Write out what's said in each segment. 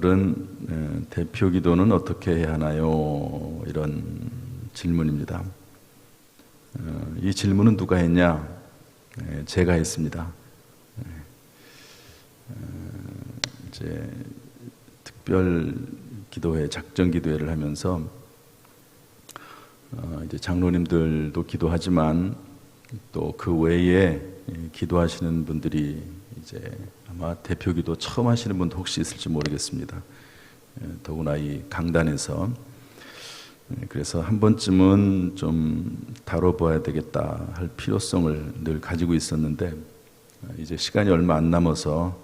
오늘은 대표 기도는 어떻게 해야 하나요? 이런 질문입니다. 이 질문은 누가 했냐? 제가 했습니다. 이제 특별 기도회, 작전 기도회를 하면서 이제 장로님들도 기도하지만 또 그 외에 기도하시는 분들이 이제 아마 대표 기도 처음 하시는 분도 혹시 있을지 모르겠습니다. 더구나 이 강단에서 그래서 한 번쯤은 좀 다뤄봐야 되겠다 할 필요성을 늘 가지고 있었는데 이제 시간이 얼마 안 남아서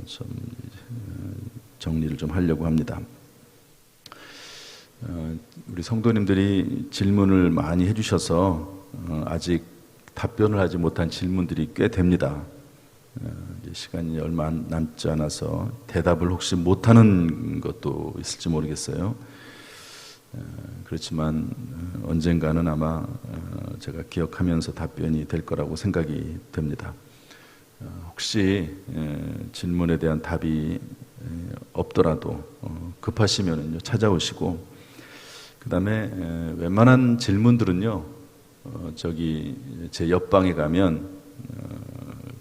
좀 정리를 좀 하려고 합니다. 우리 성도님들이 질문을 많이 해주셔서 아직 답변을 하지 못한 질문들이 꽤 됩니다. 시간이 얼마 남지 않아서 대답을 혹시 못하는 것도 있을지 모르겠어요. 그렇지만 언젠가는 아마 제가 기억하면서 답변이 될 거라고 생각이 됩니다. 혹시 질문에 대한 답이 없더라도 급하시면 찾아오시고, 그 다음에 웬만한 질문들은요, 저기 제 옆방에 가면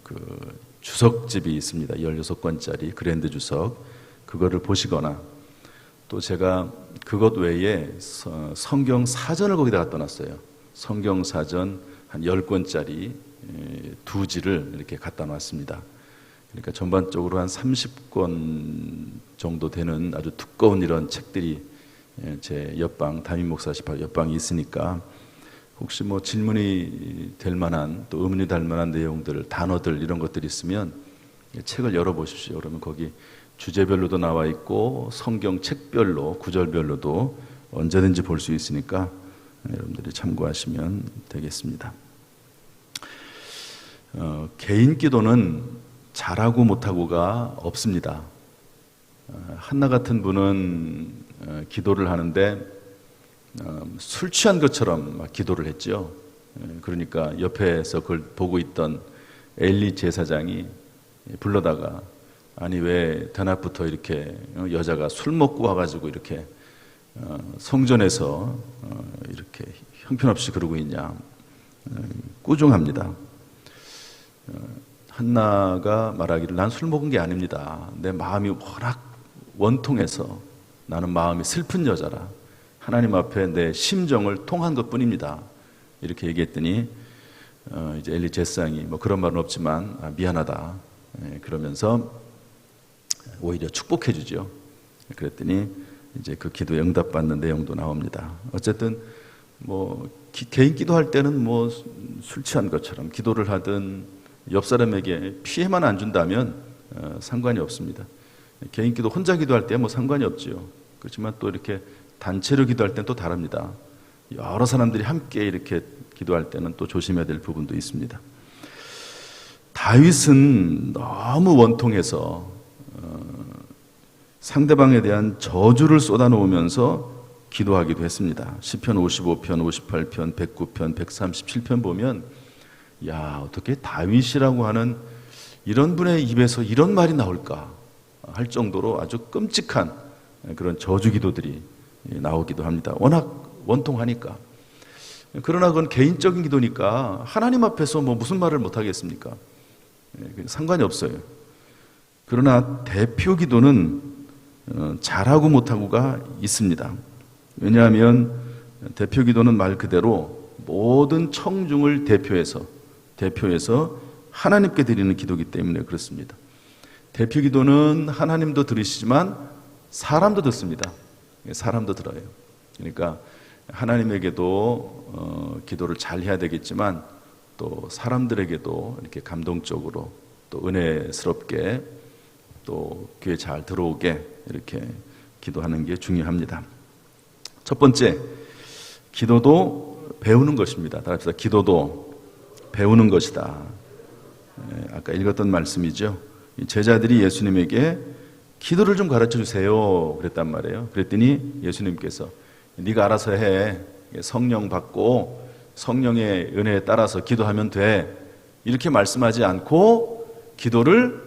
그 주석집이 있습니다. 16권짜리 그랜드 주석, 그거를 보시거나 또 제가 그것 외에 성경 사전을 거기다 갖다 놨어요. 성경 사전 한 10권짜리 2지를 이렇게 갖다 놨습니다. 그러니까 전반적으로 한 30권 정도 되는 아주 두꺼운 이런 책들이 제 옆방, 담임 목사실 옆방에 있으니까 혹시 뭐 질문이 될 만한 또 의문이 될 만한 내용들, 단어들 이런 것들이 있으면 책을 열어보십시오. 그러면 거기 주제별로도 나와 있고 성경 책별로, 구절별로도 언제든지 볼 수 있으니까 여러분들이 참고하시면 되겠습니다. 개인 기도는 잘하고 못하고가 없습니다. 한나 같은 분은 기도를 하는데 술 취한 것처럼 막 기도를 했죠. 그러니까 옆에서 그걸 보고 있던 엘리 제사장이 불러다가 아니 왜 대낮부터 이렇게 여자가 술 먹고 와가지고 이렇게 성전에서 이렇게 형편없이 그러고 있냐, 꾸중합니다. 한나가 말하기를 난 술 먹은 게 아닙니다. 내 마음이 워낙 원통해서 나는 마음이 슬픈 여자라 하나님 앞에 내 심정을 통한 것뿐입니다. 이렇게 얘기했더니 이제 엘리 제사장이 뭐 그런 말은 없지만 미안하다 그러면서 오히려 축복해 주죠. 그랬더니 이제 그 기도에 응답받는 내용도 나옵니다. 어쨌든 뭐 개인 기도할 때는 뭐 술 취한 것처럼 기도를 하든 옆 사람에게 피해만 안 준다면 상관이 없습니다. 개인 기도 혼자 기도할 때 뭐 상관이 없지요. 그렇지만 또 이렇게 단체로 기도할 때는 또 다릅니다. 여러 사람들이 함께 이렇게 기도할 때는 또 조심해야 될 부분도 있습니다. 다윗은 너무 원통해서 상대방에 대한 저주를 쏟아놓으면서 기도하기도 했습니다. 시편 55편, 58편, 109편, 137편 보면 야, 어떻게 다윗이라고 하는 이런 분의 입에서 이런 말이 나올까 할 정도로 아주 끔찍한 그런 저주 기도들이 나오기도 합니다. 워낙 원통하니까. 그러나 그건 개인적인 기도니까 하나님 앞에서 뭐 무슨 말을 못 하겠습니까? 상관이 없어요. 그러나 대표 기도는 잘하고 못하고가 있습니다. 왜냐하면 대표 기도는 말 그대로 모든 청중을 대표해서 하나님께 드리는 기도이기 때문에 그렇습니다. 대표 기도는 하나님도 들으시지만 사람도 듣습니다. 사람도 들어요. 그러니까 하나님에게도 기도를 잘 해야 되겠지만 또 사람들에게도 이렇게 감동적으로 또 은혜스럽게 또 귀에 잘 들어오게 이렇게 기도하는 게 중요합니다. 첫 번째, 기도도 배우는 것입니다. 다 합시다. 기도도 배우는 것이다. 아까 읽었던 말씀이죠. 제자들이 예수님에게 기도를 좀 가르쳐 주세요 그랬단 말이에요. 그랬더니 예수님께서 네가 알아서 해. 성령 받고 성령의 은혜에 따라서 기도하면 돼. 이렇게 말씀하지 않고 기도를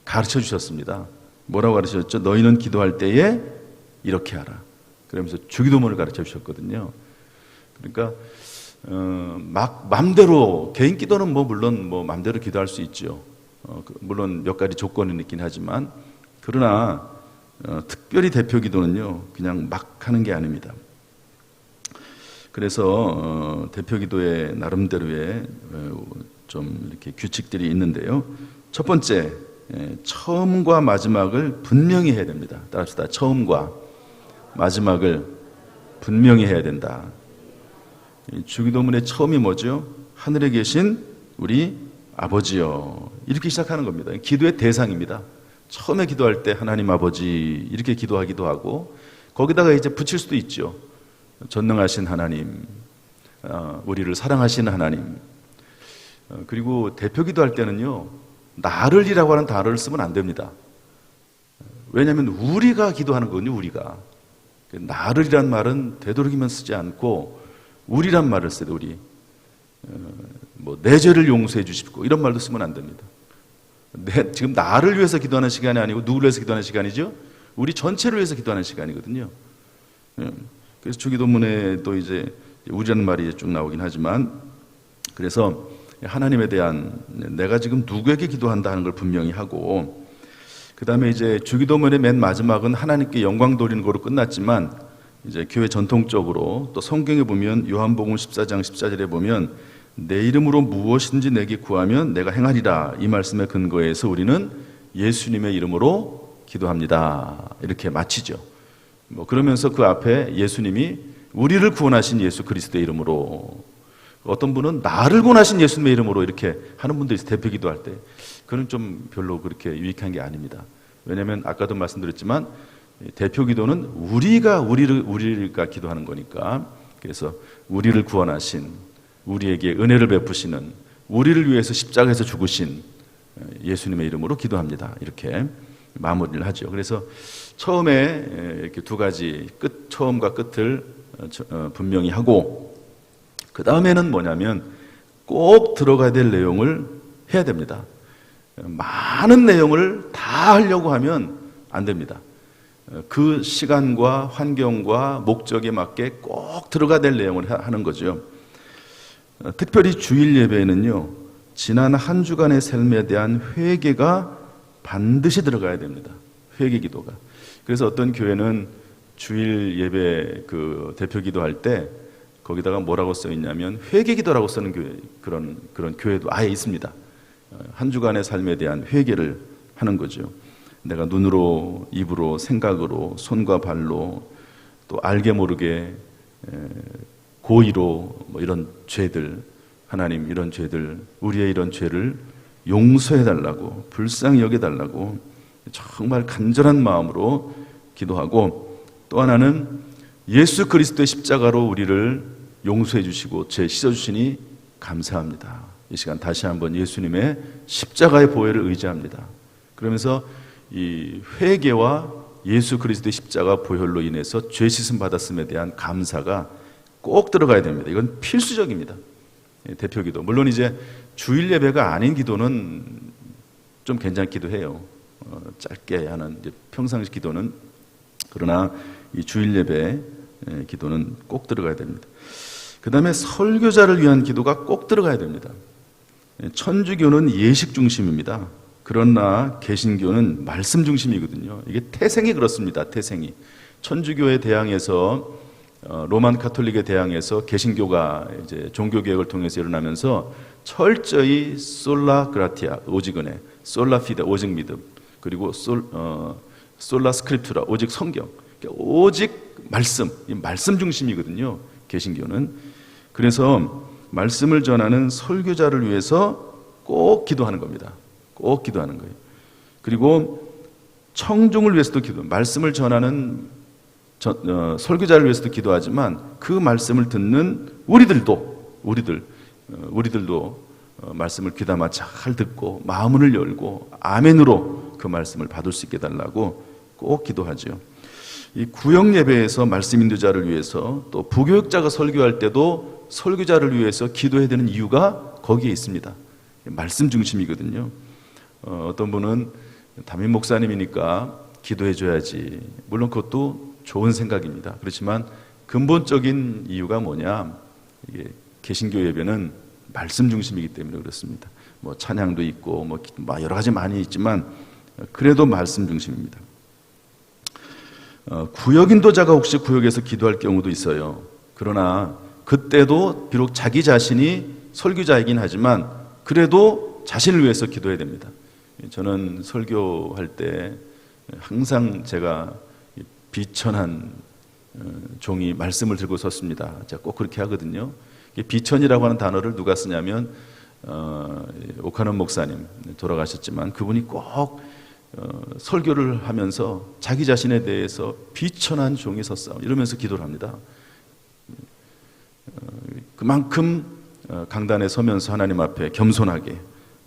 가르쳐 주셨습니다. 뭐라고 가르치셨죠? 너희는 기도할 때에 이렇게 하라. 그러면서 주기도문을 가르쳐 주셨거든요. 그러니까 막 맘대로, 개인 기도는 물론 맘대로 기도할 수 있죠. 물론 몇 가지 조건은 있긴 하지만, 그러나 특별히 대표 기도는요, 그냥 막 하는 게 아닙니다. 그래서 대표 기도의 나름대로의 좀 이렇게 규칙들이 있는데요. 첫 번째, 처음과 마지막을 분명히 해야 됩니다. 따라합시다. 처음과 마지막을 분명히 해야 된다. 주기도문의 처음이 뭐죠? 하늘에 계신 우리 아버지요. 이렇게 시작하는 겁니다. 기도의 대상입니다. 처음에 기도할 때 하나님 아버지 이렇게 기도하기도 하고, 거기다가 이제 붙일 수도 있죠. 전능하신 하나님, 우리를 사랑하시는 하나님. 그리고 대표 기도할 때는요, 나를이라고 하는 단어를 쓰면 안 됩니다. 왜냐하면 우리가 기도하는 거거든요. 우리가. 나를이란 말은 되도록이면 쓰지 않고 우리란 말을 써요. 우리. 내 죄를 용서해 주십시오, 이런 말도 쓰면 안 됩니다. 지금 나를 위해서 기도하는 시간이 아니고 누구를 위해서 기도하는 시간이죠? 우리 전체를 위해서 기도하는 시간이거든요. 그래서 주기도문에도 이제 우리라는 말이 쭉 나오긴 하지만, 그래서 하나님에 대한, 내가 지금 누구에게 기도한다 하는 걸 분명히 하고, 그 다음에 이제 주기도문의 맨 마지막은 하나님께 영광 돌리는 거로 끝났지만, 이제 교회 전통적으로 또 성경에 보면 요한복음 14장 14절에 보면 내 이름으로 무엇인지 내게 구하면 내가 행하리라, 이 말씀에 근거해서 우리는 예수님의 이름으로 기도합니다, 이렇게 마치죠. 그러면서 그 앞에 예수님이 우리를 구원하신 예수 그리스도의 이름으로, 어떤 분은 나를 구원하신 예수님의 이름으로 이렇게 하는 분들이 있어요. 대표 기도할 때. 그건 좀 별로 그렇게 유익한 게 아닙니다. 왜냐하면 아까도 말씀드렸지만 대표 기도는 우리가 기도하는 거니까. 그래서 우리를 구원하신, 우리에게 은혜를 베푸시는, 우리를 위해서 십자가에서 죽으신 예수님의 이름으로 기도합니다, 이렇게 마무리를 하죠. 그래서 처음에 이렇게 두 가지 처음과 끝을 분명히 하고, 그 다음에는 뭐냐면 꼭 들어가야 될 내용을 해야 됩니다. 많은 내용을 다 하려고 하면 안 됩니다. 그 시간과 환경과 목적에 맞게 꼭 들어가야 될 내용을 하는 거죠. 특별히 주일 예배에는요, 지난 한 주간의 삶에 대한 회개가 반드시 들어가야 됩니다. 회개 기도가. 그래서 어떤 교회는 주일 예배 그 대표 기도할 때 거기다가 뭐라고 써 있냐면 회개 기도라고 쓰는 교회, 그런 교회도 아예 있습니다. 한 주간의 삶에 대한 회개를 하는 거죠. 내가 눈으로, 입으로, 생각으로, 손과 발로, 또 알게 모르게 고의로 이런 죄들, 하나님 이런 죄들, 우리의 이런 죄를 용서해 달라고, 불쌍히 여겨 달라고 정말 간절한 마음으로 기도하고, 또 하나는 예수 그리스도의 십자가로 우리를 용서해 주시고 죄 씻어 주시니 감사합니다. 이 시간 다시 한번 예수님의 십자가의 보혈을 의지합니다. 그러면서 이 회개와 예수 그리스도의 십자가 보혈로 인해서 죄 씻음 받았음에 대한 감사가 꼭 들어가야 됩니다. 이건 필수적입니다. 대표 기도. 물론 이제 주일 예배가 아닌 기도는 좀 괜찮기도 해요. 짧게 하는 이제 평상시 기도는. 그러나 이 주일 예배 기도는 꼭 들어가야 됩니다. 그 다음에 설교자를 위한 기도가 꼭 들어가야 됩니다. 천주교는 예식 중심입니다. 그러나 개신교는 말씀 중심이거든요. 이게 태생이 그렇습니다. 태생이. 천주교에 대항해서 로만 카톨릭에 대항해서 개신교가 이제 종교 개혁을 통해서 일어나면서 철저히 솔라 그라티아, 오직 은혜, 솔라 피데, 오직 믿음, 그리고 솔라 스크립투라, 오직 성경, 오직 말씀, 이 말씀 중심이거든요. 개신교는. 그래서 말씀을 전하는 설교자를 위해서 꼭 기도하는 겁니다. 꼭 기도하는 거예요. 그리고 청중을 위해서도 말씀을 전하는 설교자를 위해서도 기도하지만 그 말씀을 듣는 우리들도 말씀을 귀담아 잘 듣고 마음을 열고 아멘으로 그 말씀을 받을 수 있게 달라고 꼭 기도하죠. 이 구역 예배에서 말씀 인도자를 위해서, 또 부교육자가 설교할 때도 설교자를 위해서 기도해야 되는 이유가 거기에 있습니다. 말씀 중심이거든요. 어떤 분은 담임 목사님이니까 기도해 줘야지. 물론 그것도 좋은 생각입니다. 그렇지만 근본적인 이유가 뭐냐? 이게 개신교 예배는 말씀 중심이기 때문에 그렇습니다. 뭐 찬양도 있고 뭐 여러 가지 많이 있지만 그래도 말씀 중심입니다. 구역 인도자가 혹시 구역에서 기도할 경우도 있어요. 그러나 그때도 비록 자기 자신이 설교자이긴 하지만 그래도 자신을 위해서 기도해야 됩니다. 저는 설교할 때 항상 제가 비천한 종이 말씀을 들고 섰습니다. 제가 꼭 그렇게 하거든요. 비천이라고 하는 단어를 누가 쓰냐면 오카논 목사님 돌아가셨지만 그분이 꼭 설교를 하면서 자기 자신에 대해서 비천한 종이 섰사오 이러면서 기도를 합니다. 그만큼 강단에 서면서 하나님 앞에 겸손하게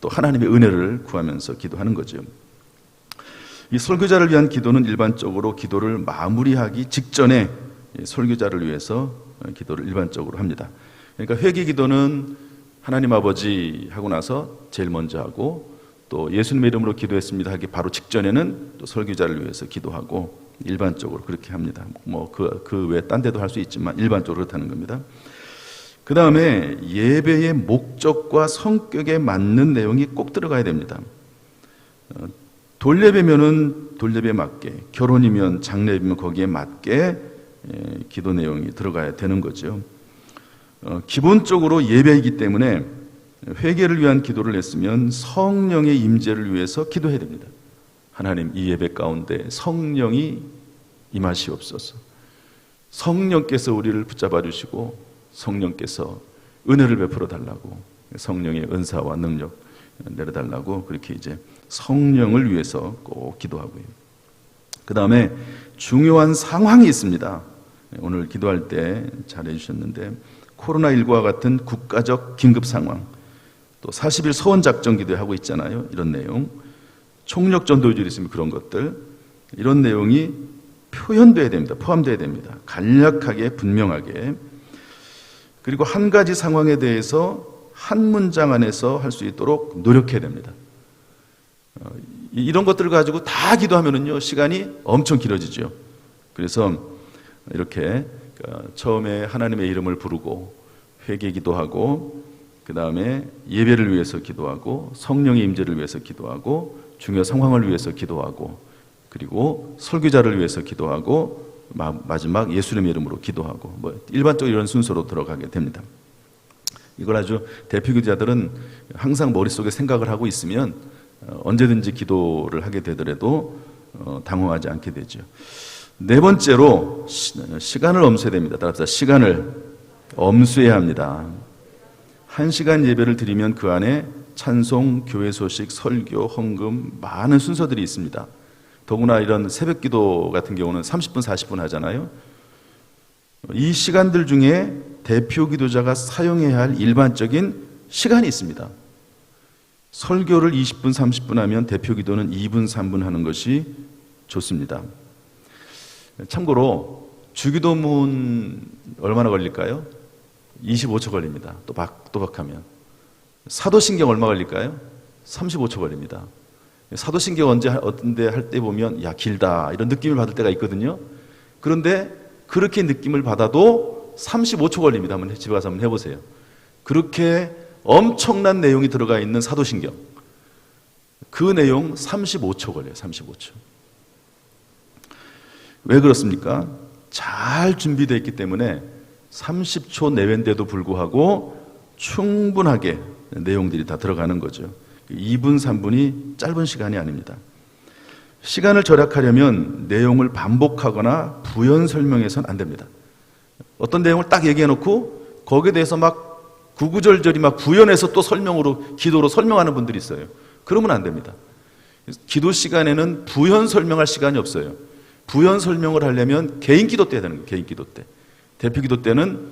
또 하나님의 은혜를 구하면서 기도하는 거죠. 이 설교자를 위한 기도는 일반적으로 기도를 마무리하기 직전에 설교자를 위해서 기도를 일반적으로 합니다. 그러니까 회개 기도는 하나님 아버지 하고 나서 제일 먼저 하고 또 예수님의 이름으로 기도했습니다 하기 바로 직전에는 또 설교자를 위해서 기도하고 일반적으로 그렇게 합니다. 뭐 그 외에 딴 데도 할 수 있지만 일반적으로 그렇다는 겁니다. 그 다음에 예배의 목적과 성격에 맞는 내용이 꼭 들어가야 됩니다. 돌예배면은 돌예배에 맞게, 결혼이면 장례이면 거기에 맞게 기도 내용이 들어가야 되는 거죠. 기본적으로 예배이기 때문에 회개를 위한 기도를 했으면 성령의 임재를 위해서 기도해야 됩니다. 하나님, 이 예배 가운데 성령이 임하시옵소서. 성령께서 우리를 붙잡아 주시고 성령께서 은혜를 베풀어 달라고, 성령의 은사와 능력 내려달라고 그렇게 이제 성령을 위해서 꼭 기도하고요. 그 다음에 중요한 상황이 있습니다. 오늘 기도할 때 잘해 주셨는데 코로나19와 같은 국가적 긴급 상황, 또 40일 서원작전 기도하고 있잖아요. 이런 내용, 총력전도주일이 있으면 그런 것들, 이런 내용이 표현돼야 됩니다. 포함돼야 됩니다. 간략하게 분명하게. 그리고 한 가지 상황에 대해서 한 문장 안에서 할 수 있도록 노력해야 됩니다. 이런 것들을 가지고 다 기도하면은요 시간이 엄청 길어지죠. 그래서 이렇게 처음에 하나님의 이름을 부르고 회개 기도하고, 그 다음에 예배를 위해서 기도하고, 성령의 임재를 위해서 기도하고, 중요 상황을 위해서 기도하고, 그리고 설교자를 위해서 기도하고, 마지막 예수님의 이름으로 기도하고, 뭐 일반적으로 이런 순서로 들어가게 됩니다. 이걸 아주 대표 기도자들은 항상 머릿속에 생각을 하고 있으면 언제든지 기도를 하게 되더라도 당황하지 않게 되죠. 네 번째로 시간을 엄수해야 됩니다. 따라서 시간을 엄수해야 합니다. 1시간 예배를 드리면 그 안에 찬송, 교회 소식, 설교, 헌금 많은 순서들이 있습니다. 더구나 이런 새벽 기도 같은 경우는 30분, 40분 하잖아요. 이 시간들 중에 대표 기도자가 사용해야 할 일반적인 시간이 있습니다. 설교를 20분, 30분 하면 대표 기도는 2분, 3분 하는 것이 좋습니다. 참고로 주기도문 얼마나 걸릴까요? 25초 걸립니다. 또박하면. 사도신경 얼마 걸릴까요? 35초 걸립니다. 사도신경 어떤데 할 때 보면 야 길다 이런 느낌을 받을 때가 있거든요. 그런데 그렇게 느낌을 받아도 35초 걸립니다. 한번 집에 가서 한번 해보세요. 그렇게 엄청난 내용이 들어가 있는 사도신경, 그 내용 35초 걸려요. 35초. 왜 그렇습니까? 잘 준비되어 있기 때문에 30초 내외인데도 불구하고 충분하게 내용들이 다 들어가는 거죠. 2분, 3분이 짧은 시간이 아닙니다. 시간을 절약하려면 내용을 반복하거나 부연 설명해서는 안 됩니다. 어떤 내용을 딱 얘기해 놓고 거기에 대해서 막 구구절절히 막 부연해서 또 설명으로, 기도로 설명하는 분들이 있어요. 그러면 안 됩니다. 기도 시간에는 부연 설명할 시간이 없어요. 부연 설명을 하려면 개인 기도 때 해야 되는 거예요. 개인 기도 때. 대표 기도 때는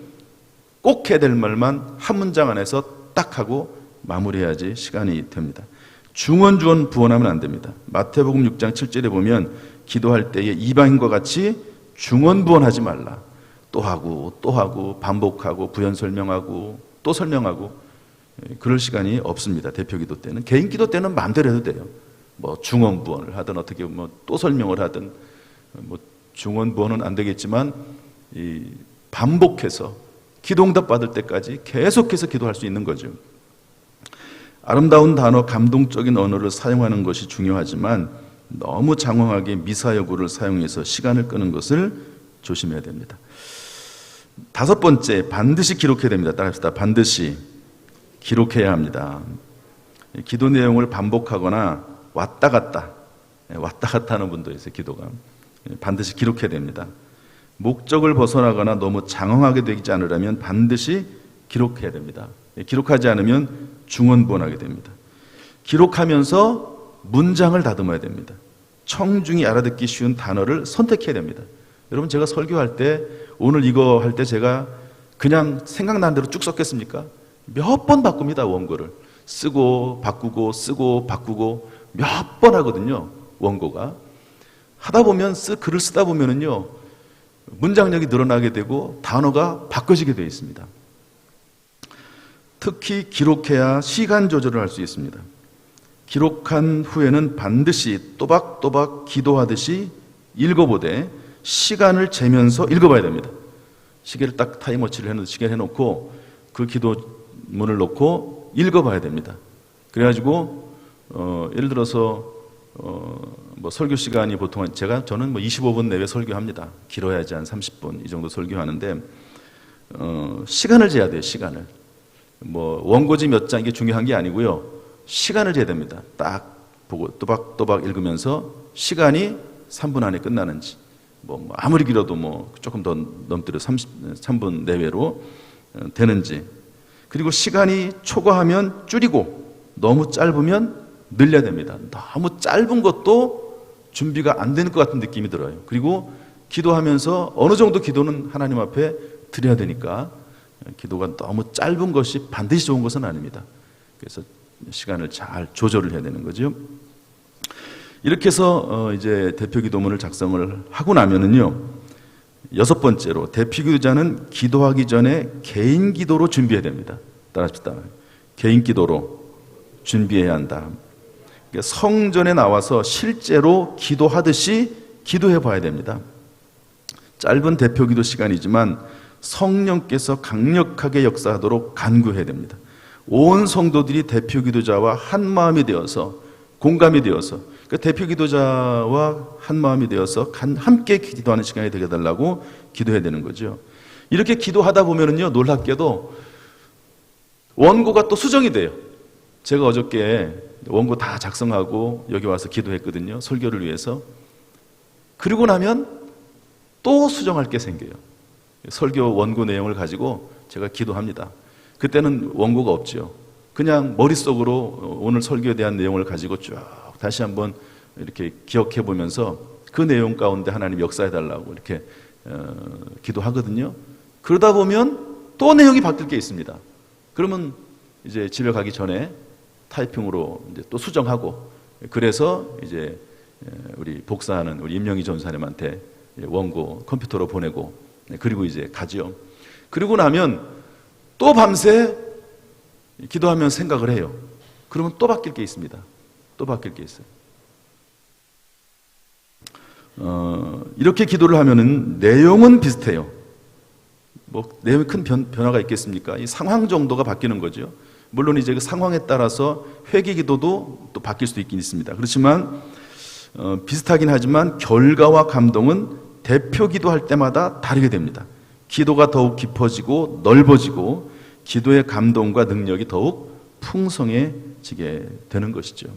꼭 해야 될 말만 한 문장 안에서 딱 하고 마무리해야지 시간이 됩니다. 중언주언 부언하면 안 됩니다. 마태복음 6장 7절에 보면 기도할 때에 이방인과 같이 중언부언하지 말라. 또 하고 반복하고 부연 설명하고 또 설명하고, 그럴 시간이 없습니다. 대표 기도 때는. 개인 기도 때는 마음대로 해도 돼요. 뭐 중언부언을 하든 어떻게 뭐 또 설명을 하든 뭐 중언부언은 안 되겠지만 이 반복해서 기도응답 받을 때까지 계속해서 기도할 수 있는 거죠. 아름다운 단어, 감동적인 언어를 사용하는 것이 중요하지만 너무 장황하게 미사여구를 사용해서 시간을 끄는 것을 조심해야 됩니다. 다섯 번째, 반드시 기록해야 됩니다. 따라합시다. 반드시 기록해야 합니다. 기도 내용을 반복하거나 왔다 갔다 하는 분도 있어요. 기도가 반드시 기록해야 됩니다. 목적을 벗어나거나 너무 장황하게 되지 않으려면 반드시 기록해야 됩니다. 기록하지 않으면 중언부언하게 됩니다. 기록하면서 문장을 다듬어야 됩니다. 청중이 알아듣기 쉬운 단어를 선택해야 됩니다. 여러분, 제가 설교할 때 오늘 이거 할 때 제가 그냥 생각나는 대로 쭉 썼겠습니까? 몇 번 바꿉니다. 원고를 쓰고 바꾸고 쓰고 바꾸고 몇 번 하거든요. 원고가 하다 보면 글을 쓰다 보면은요 문장력이 늘어나게 되고 단어가 바꿔지게 되어 있습니다. 특히 기록해야 시간 조절을 할 수 있습니다. 기록한 후에는 반드시 또박또박 기도하듯이 읽어보되 시간을 재면서 읽어봐야 됩니다. 시계를 딱 타임워치를 해놓고 시계를 해놓고 그 기도문을 놓고 읽어봐야 됩니다. 그래가지고 예를 들어서 뭐 설교 시간이 보통 저는 뭐 25분 내외 설교합니다. 길어야지 한 30분 이 정도 설교하는데 시간을 재야 돼요. 시간을 뭐 원고지 몇 장 이게 중요한 게 아니고요. 시간을 재야 됩니다. 딱 보고 또박또박 읽으면서 시간이 3분 안에 끝나는지 뭐 아무리 길어도 뭐 조금 더 넘더라도 3분 내외로 되는지, 그리고 시간이 초과하면 줄이고 너무 짧으면 늘려야 됩니다. 너무 짧은 것도 준비가 안 되는 것 같은 느낌이 들어요. 그리고 기도하면서 어느 정도 기도는 하나님 앞에 드려야 되니까 기도가 너무 짧은 것이 반드시 좋은 것은 아닙니다. 그래서 시간을 잘 조절을 해야 되는 거죠. 이렇게 해서 이제 대표 기도문을 작성을 하고 나면은요, 여섯 번째로 대표 기도자는 기도하기 전에 개인 기도로 준비해야 됩니다. 따라합시다. 개인 기도로 준비해야 한다. 성전에 나와서 실제로 기도하듯이 기도해 봐야 됩니다. 짧은 대표 기도 시간이지만 성령께서 강력하게 역사하도록 간구해야 됩니다. 온 성도들이 대표 기도자와 한 마음이 되어서 공감이 되어서 대표 기도자와 한 마음이 되어서 함께 기도하는 시간이 되게 해달라고 기도해야 되는 거죠. 이렇게 기도하다 보면은요, 놀랍게도 원고가 또 수정이 돼요. 제가 어저께 원고 다 작성하고 여기 와서 기도했거든요. 설교를 위해서. 그리고 나면 또 수정할 게 생겨요. 설교 원고 내용을 가지고 제가 기도합니다. 그때는 원고가 없죠. 그냥 머릿속으로 오늘 설교에 대한 내용을 가지고 쭉 다시 한번 이렇게 기억해 보면서 그 내용 가운데 하나님 역사해 달라고 이렇게 기도하거든요. 그러다 보면 또 내용이 바뀔 게 있습니다. 그러면 이제 집에 가기 전에 타이핑으로 이제 또 수정하고, 그래서 이제 우리 복사하는 우리 임영희 전사님한테 원고 컴퓨터로 보내고, 그리고 이제 가죠. 그리고 나면 또 밤새 기도하면서 생각을 해요. 그러면 또 바뀔 게 있습니다. 또 바뀔 게 있어요. 이렇게 기도를 하면은 내용은 비슷해요. 뭐 내용이 큰 변화가 있겠습니까? 이 상황 정도가 바뀌는 거죠. 물론 이제 그 상황에 따라서 회개 기도도 또 바뀔 수도 있긴 있습니다. 그렇지만 비슷하긴 하지만 결과와 감동은 대표 기도할 때마다 다르게 됩니다. 기도가 더욱 깊어지고 넓어지고 기도의 감동과 능력이 더욱 풍성해지게 되는 것이죠.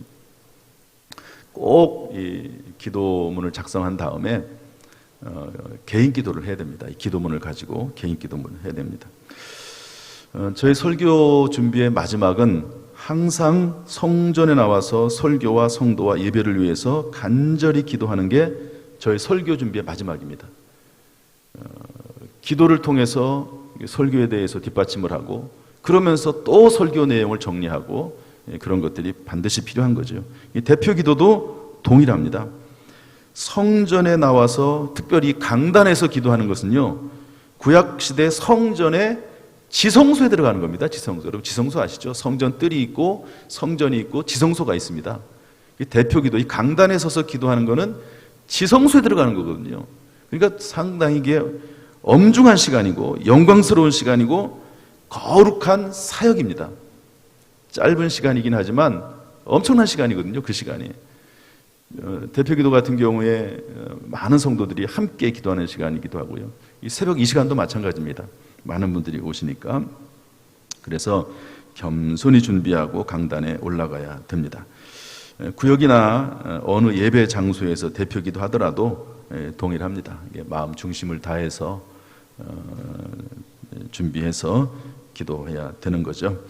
꼭 이 기도문을 작성한 다음에 개인 기도를 해야 됩니다. 이 기도문을 가지고 개인 기도문을 해야 됩니다. 저희 설교 준비의 마지막은 항상 성전에 나와서 설교와 성도와 예배를 위해서 간절히 기도하는 게 저희 설교 준비의 마지막입니다. 기도를 통해서 설교에 대해서 뒷받침을 하고, 그러면서 또 설교 내용을 정리하고, 그런 것들이 반드시 필요한 거죠. 이 대표 기도도 동일합니다. 성전에 나와서 특별히 강단에서 기도하는 것은요, 구약시대 성전에 지성소에 들어가는 겁니다. 지성소. 여러분 지성소 아시죠? 성전 뜰이 있고 성전이 있고 지성소가 있습니다. 이 대표기도, 이 강단에 서서 기도하는 거는 지성소에 들어가는 거거든요. 그러니까 상당히 이게 엄중한 시간이고 영광스러운 시간이고 거룩한 사역입니다. 짧은 시간이긴 하지만 엄청난 시간이거든요. 그 시간이. 대표기도 같은 경우에 많은 성도들이 함께 기도하는 시간이기도 하고요. 이 새벽 이 시간도 마찬가지입니다. 많은 분들이 오시니까. 그래서 겸손히 준비하고 강단에 올라가야 됩니다. 구역이나 어느 예배 장소에서 대표기도 하더라도 동일합니다. 마음 중심을 다해서 준비해서 기도해야 되는 거죠.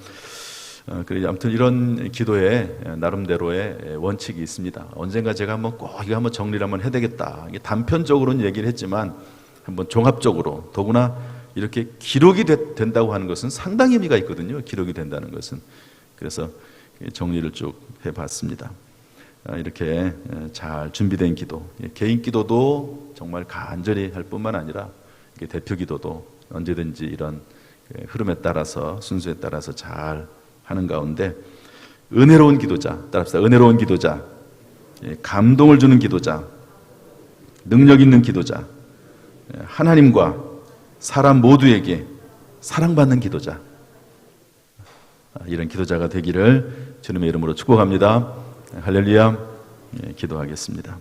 그래서 아무튼 이런 기도에 나름대로의 원칙이 있습니다. 언젠가 제가 이거 한번 정리를 한번 해야 되겠다. 이게 단편적으로는 얘기를 했지만 한번 종합적으로, 더구나 이렇게 기록이 된다고 하는 것은 상당히 의미가 있거든요. 기록이 된다는 것은. 그래서 정리를 쭉 해봤습니다. 이렇게 잘 준비된 기도, 개인 기도도 정말 간절히 할 뿐만 아니라 대표 기도도 언제든지 이런 흐름에 따라서, 순서에 따라서 잘 하는 가운데 은혜로운 기도자, 따라합시다. 은혜로운 기도자, 감동을 주는 기도자, 능력 있는 기도자, 하나님과 사람 모두에게 사랑받는 기도자, 이런 기도자가 되기를 주님의 이름으로 축복합니다. 할렐루야. 기도하겠습니다.